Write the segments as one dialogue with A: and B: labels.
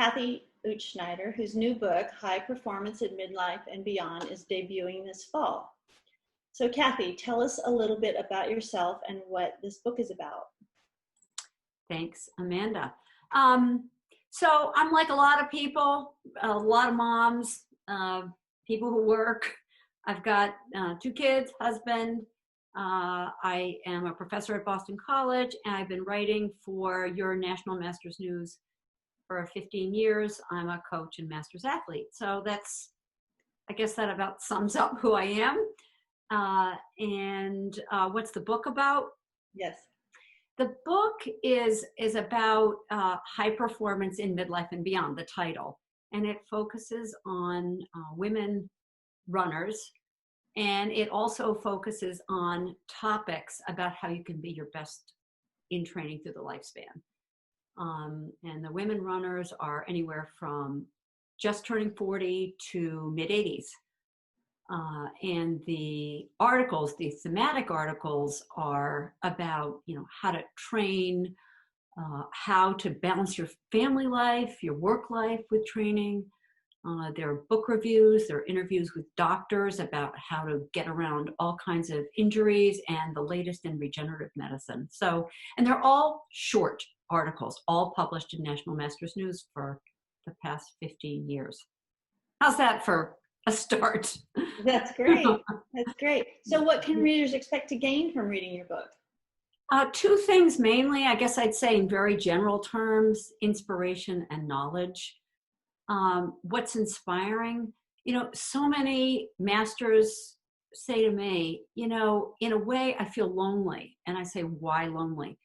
A: Cathy Utzschneider, whose new book, High Performance in Midlife and Beyond, is debuting this fall. So Cathy, tell us a little bit about yourself and what this book is about.
B: Thanks, Amanda. So I'm like a lot of people, a lot of moms, people who work. I've got 2 kids, husband. I am a professor at Boston College, and I've been writing for your National Masters News for 15 years. I'm a coach and masters athlete. So I guess that about sums up who I am. And what's the book about?
A: Yes.
B: The book is about high performance in midlife and beyond, the title. And it focuses on women runners. And it also focuses on topics about how you can be your best in training through the lifespan. And the women runners are anywhere from just turning 40 to mid-80s. And the articles, the thematic articles, are about, how to train, how to balance your family life, your work life with training. There are book reviews, there are interviews with doctors about how to get around all kinds of injuries and the latest in regenerative medicine. And they're all short articles, all published in National Masters News for the past 15 years. How's that for a start?
A: That's great. That's great. So what can readers expect to gain from reading your book?
B: 2 things mainly, I guess I'd say in very general terms: inspiration and knowledge. What's inspiring? So many masters say to me, in a way I feel lonely. And I say, why lonely?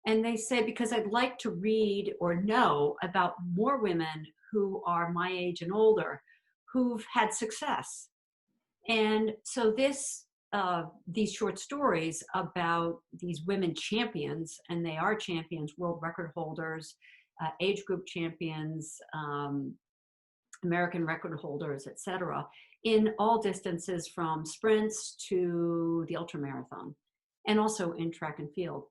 B: And they say, because I'd like to read or know about more women who are my age and older, who've had success. And so these short stories about these women champions, and they are champions, world record holders, age group champions, American record holders, etc., in all distances from sprints to the ultramarathon, and also in track and field.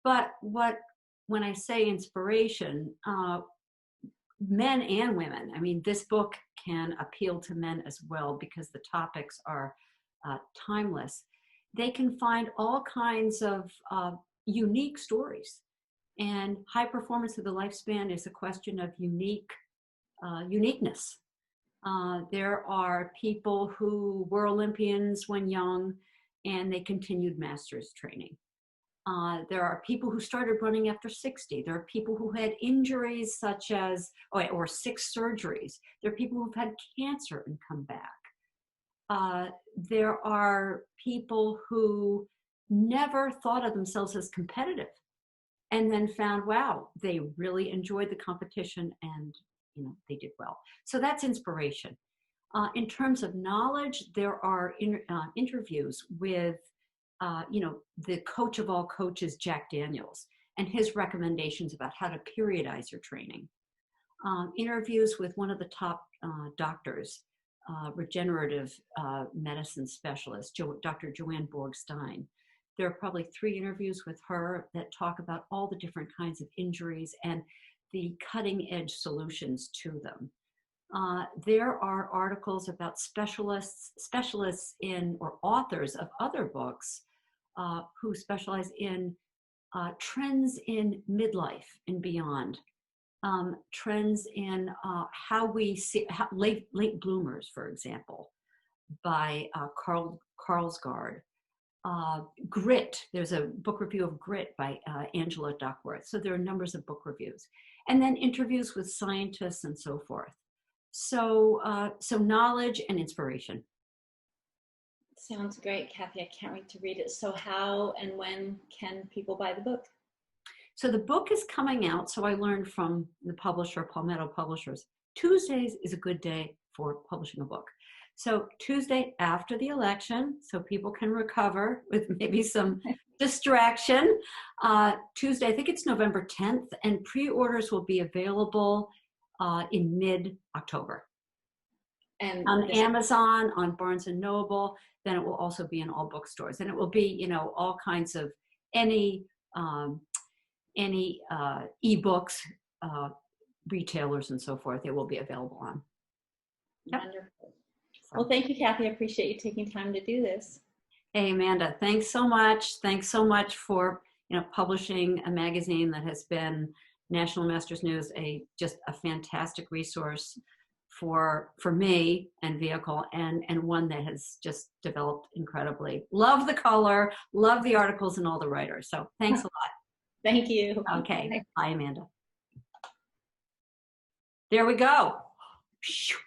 B: But when I say inspiration, men and women, this book can appeal to men as well because the topics are timeless. They can find all kinds of unique stories. And high performance of the lifespan is a question of uniqueness. There are people who were Olympians when young and they continued master's training. There are people who started running after 60. There are people who had injuries such as, or 6 surgeries. There are people who've had cancer and come back. There are people who never thought of themselves as competitive and then found, wow, they really enjoyed the competition and they did well. So that's inspiration. In terms of knowledge, there are interviews with the coach of all coaches, Jack Daniels, and his recommendations about how to periodize your training. Interviews with one of the top doctors, regenerative medicine specialist, Dr. Joanne Borg-Stein. There are probably 3 interviews with her that talk about all the different kinds of injuries and the cutting edge solutions to them. There are articles about specialists in, or authors of other books who specialize in trends in midlife and beyond, trends in how we see late bloomers, for example, by Carlsgard. Grit, there's a book review of Grit by Angela Duckworth. So there are numbers of book reviews. And then interviews with scientists and so forth. So knowledge and inspiration.
A: Sounds great, Cathy. I can't wait to read it. So how and when can people buy the book?
B: So the book is coming out. So I learned from the publisher, Palmetto Publishers, Tuesdays is a good day for publishing a book. So Tuesday after the election, so people can recover with maybe some distraction. Tuesday, I think it's November 10th, and pre-orders will be available in mid-October. And on Amazon, on Barnes & Noble, then it will also be in all bookstores. And it will be, all kinds of any ebooks, retailers and so forth, it will be available on. Yep.
A: Wonderful.
B: So.
A: Well, thank you, Cathy. I appreciate you taking time to do this.
B: Hey, Amanda, thanks so much. Thanks so much for publishing a magazine that has been National Masters News, just a fantastic resource for me and Vehicle, and one that has just developed incredibly. Love the color, love the articles and all the writers. So thanks a lot.
A: Thank you.
B: Okay, bye, Amanda. There we go. Shoot.